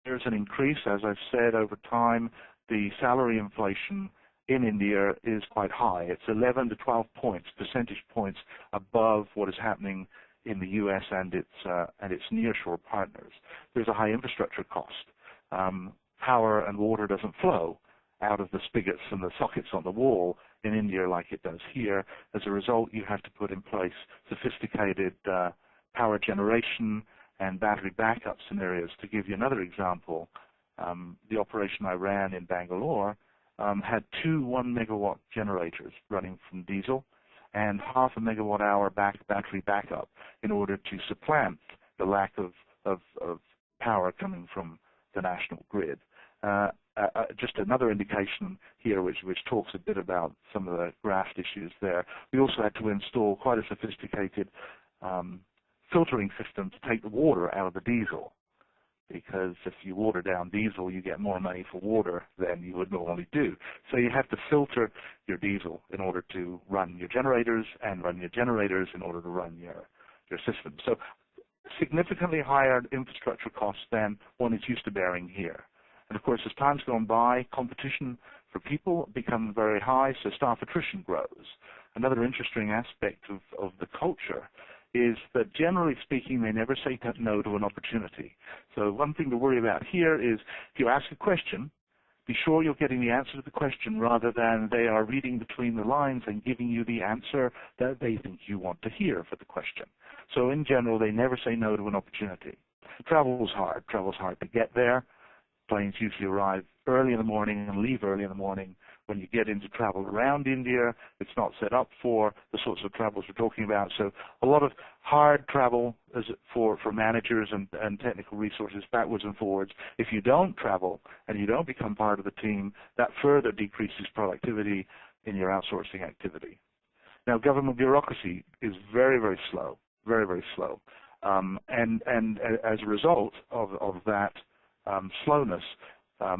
there's an increase, as I've said, over time. The salary inflation in India is quite high. It's 11 to 12 percentage points above what is happening in the U.S. and its nearshore partners. There's a high infrastructure cost. Power and water doesn't flow out of the spigots and the sockets on the wall in India like it does here. As a result, you have to put in place sophisticated power generation and battery backup scenarios. To give you another example, the operation I ran in Bangalore had two 1-megawatt generators running from diesel and half a megawatt hour battery backup in order to supplant the lack of power coming from the national grid. Just another indication here which talks a bit about some of the graft issues there. We also had to install quite a sophisticated filtering system to take the water out of the diesel, because if you water down diesel, you get more money for water than you would normally do. So you have to filter your diesel in order to run your generators, and run your generators in order to run your system. So significantly higher infrastructure costs than one is used to bearing here. And of course, as time's gone by, competition for people becomes very high, so staff attrition grows. Another interesting aspect of the culture is that, generally speaking, they never say no to an opportunity. So one thing to worry about here is, if you ask a question, be sure you're getting the answer to the question rather than they are reading between the lines and giving you the answer that they think you want to hear for the question. So in general, they never say no to an opportunity. Travel's hard. Travel's hard to get there. Planes usually arrive early in the morning and leave early in the morning. When you get into travel around India, it's not set up for the sorts of travels we're talking about. So a lot of hard travel for managers and technical resources backwards and forwards. If you don't travel and you don't become part of the team, that further decreases productivity in your outsourcing activity. Now, government bureaucracy is very, very slow, very, very slow. And as a result of that slowness,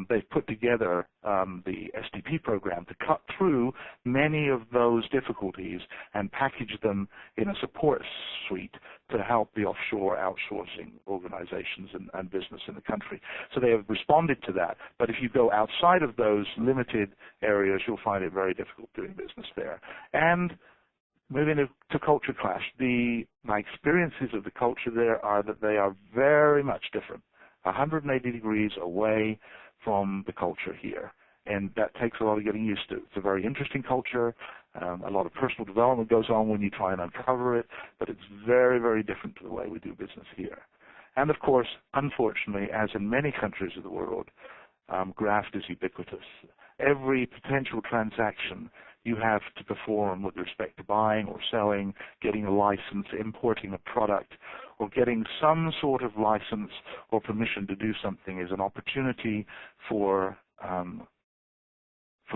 they've put together the SDP program to cut through many of those difficulties and package them in a support suite to help the offshore outsourcing organizations and business in the country. So they have responded to that. But if you go outside of those limited areas, you'll find it very difficult doing business there. And moving to culture clash, my experiences of the culture there are that they are very much different, 180 degrees away from the culture here, and that takes a lot of getting used to. It's a very interesting culture. A lot of personal development goes on when you try and uncover it, but it's very, very different to the way we do business here. And of course, unfortunately, as in many countries of the world, graft is ubiquitous. Every potential transaction you have to perform with respect to buying or selling, getting a license, importing a product, or getting some sort of license or permission to do something is an opportunity for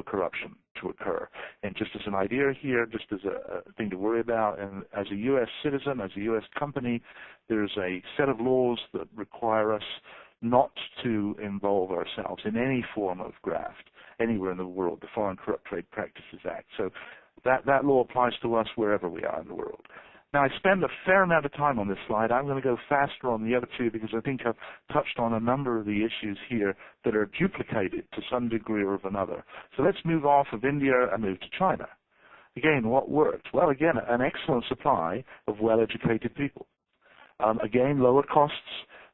corruption to occur. And just as an idea here, just as a thing to worry about, and as a U.S. citizen, as a U.S. company, there's a set of laws that require us not to involve ourselves in any form of graft anywhere in the world, the Foreign Corrupt Trade Practices Act. So that law applies to us wherever we are in the world. Now, I spend a fair amount of time on this slide. I'm going to go faster on the other two because I think I've touched on a number of the issues here that are duplicated to some degree or of another. So let's move off of India and move to China. Again, what worked? Well, again, an excellent supply of well-educated people. Again, lower costs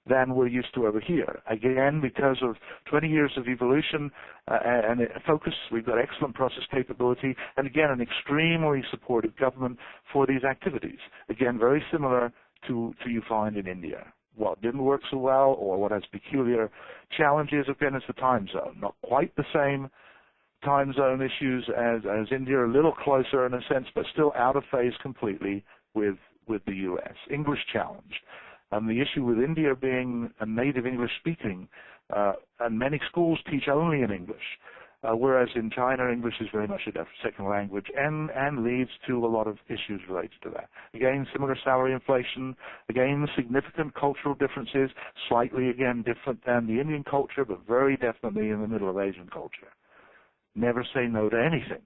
than we're used to over here. Again, because of 20 years of evolution and focus, we've got excellent process capability, and again, an extremely supportive government for these activities. Again, very similar to you find in India. What didn't work so well, or what has peculiar challenges, again, is the time zone. Not quite the same time zone issues as India, a little closer in a sense, but still out of phase completely with the U.S. English challenge. The issue with India being a native English-speaking, and many schools teach only in English, whereas in China, English is very much a second language and leads to a lot of issues related to that. Again, similar salary inflation. Again, significant cultural differences, slightly, again, different than the Indian culture, but very definitely in the middle of Asian culture. Never say no to anything.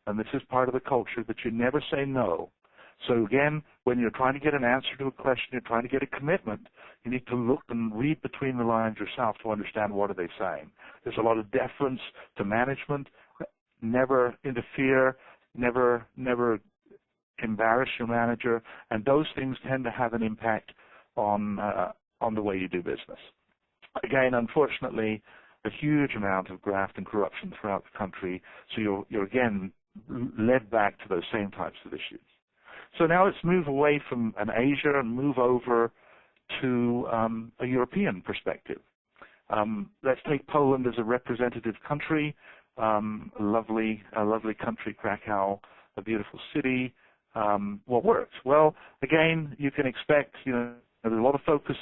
And this is part of the culture, that you never say no So again, when you're trying to get an answer to a question, you're trying to get a commitment, you need to look and read between the lines yourself to understand what are they saying. There's a lot of deference to management. Never interfere, never embarrass your manager, and those things tend to have an impact on the way you do business. Again, unfortunately, a huge amount of graft and corruption throughout the country, so you're again led back to those same types of issues. So now let's move away from an Asia and move over to a European perspective. Let's take Poland as a representative country. A lovely country, Krakow, a beautiful city. What works? Well, again, you can expect, there's a lot of focus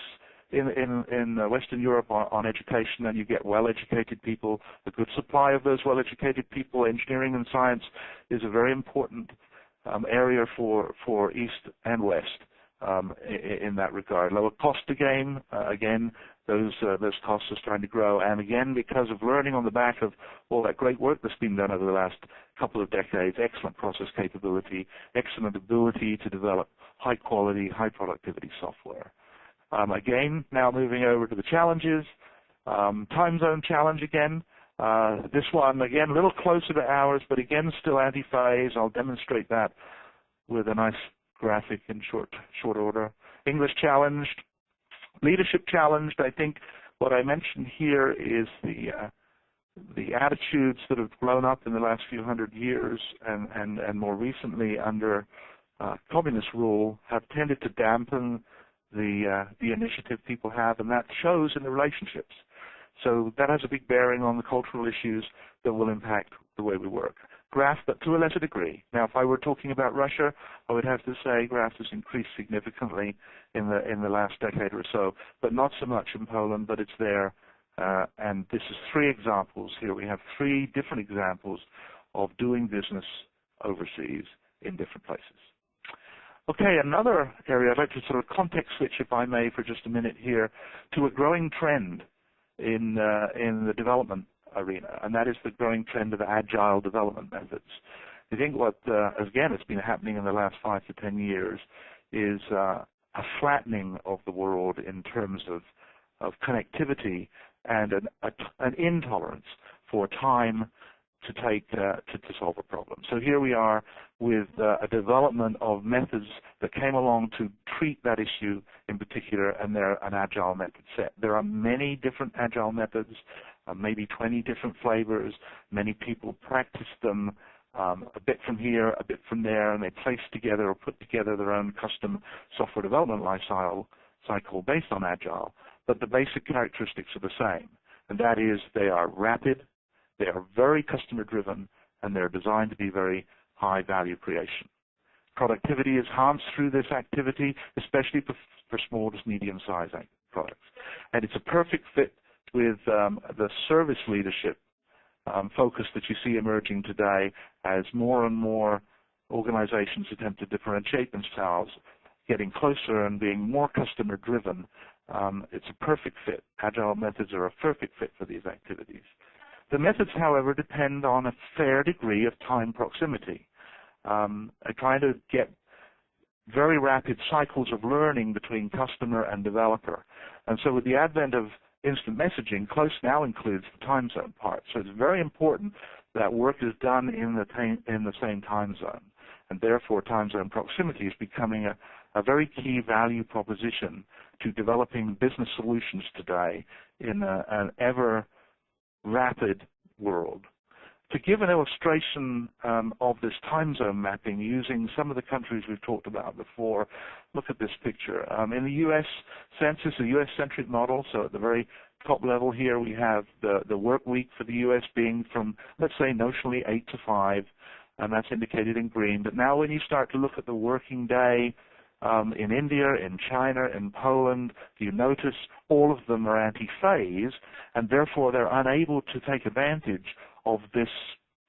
in Western Europe on education, and you get well-educated people, a good supply of those well-educated people. Engineering and science is a very important area for East and West in that regard. Lower cost again, those costs are starting to grow, and again, because of learning on the back of all that great work that's been done over the last couple of decades, excellent process capability, excellent ability to develop high-quality, high-productivity software. Again, now moving over to the challenges. Time zone challenge again. This one, again, a little closer to ours, but again, still anti-phase. I'll demonstrate that with a nice graphic in short order. English challenged. Leadership challenged. I think what I mentioned here is the attitudes that have grown up in the last few hundred years and more recently under communist rule have tended to dampen the initiative people have, and that shows in the relationships. So that has a big bearing on the cultural issues that will impact the way we work. Graft, but to a lesser degree. Now, if I were talking about Russia, I would have to say graft has increased significantly in the last decade or so, but not so much in Poland, but it's there. And this is 3 examples here. We have 3 different examples of doing business overseas in different places. Okay, another area I'd like to sort of context switch, if I may, for just a minute here, to a growing trend in the development arena, and that is the growing trend of agile development methods. I think what, again, has been happening in the last 5 to 10 years is a flattening of the world in terms of connectivity and an intolerance for time to take to solve a problem. So here we are with a development of methods that came along to treat that issue in particular, and they're an agile method set. There are many different agile methods, maybe 20 different flavors. Many people practice them a bit from here, a bit from there, and they place together or put together their own custom software development life cycle based on agile. But the basic characteristics are the same, and that is they are rapid, they are very customer-driven, and they're designed to be very high value creation. Productivity is enhanced through this activity, especially for small to medium-sized products. And it's a perfect fit with the service leadership focus that you see emerging today as more and more organizations attempt to differentiate themselves, getting closer and being more customer-driven. It's a perfect fit. Agile methods are a perfect fit for these activities. The methods, however, depend on a fair degree of time proximity. Trying to get very rapid cycles of learning between customer and developer. And so with the advent of instant messaging, close now includes the time zone part. So it's very important that work is done in the same time zone. And therefore, time zone proximity is becoming a very key value proposition to developing business solutions today in an ever rapid world. To give an illustration of this time zone mapping using some of the countries we've talked about before, look at this picture. In the U.S. census, a U.S.-centric model, so at the very top level here we have the work week for the U.S. being from, let's say, notionally 8 to 5, and that's indicated in green. But now when you start to look at the working day in India, in China, in Poland, you notice all of them are anti-phase, and therefore they're unable to take advantage of this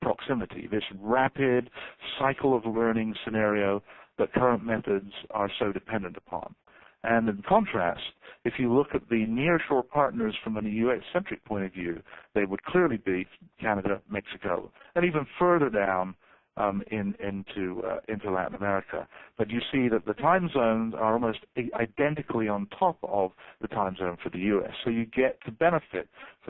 proximity, this rapid cycle of learning scenario that current methods are so dependent upon. And in contrast, if you look at the nearshore partners from a U.S.-centric point of view, they would clearly be Canada, Mexico, and even further down into Latin America. But you see that the time zones are almost identically on top of the time zone for the U.S. So you get the benefit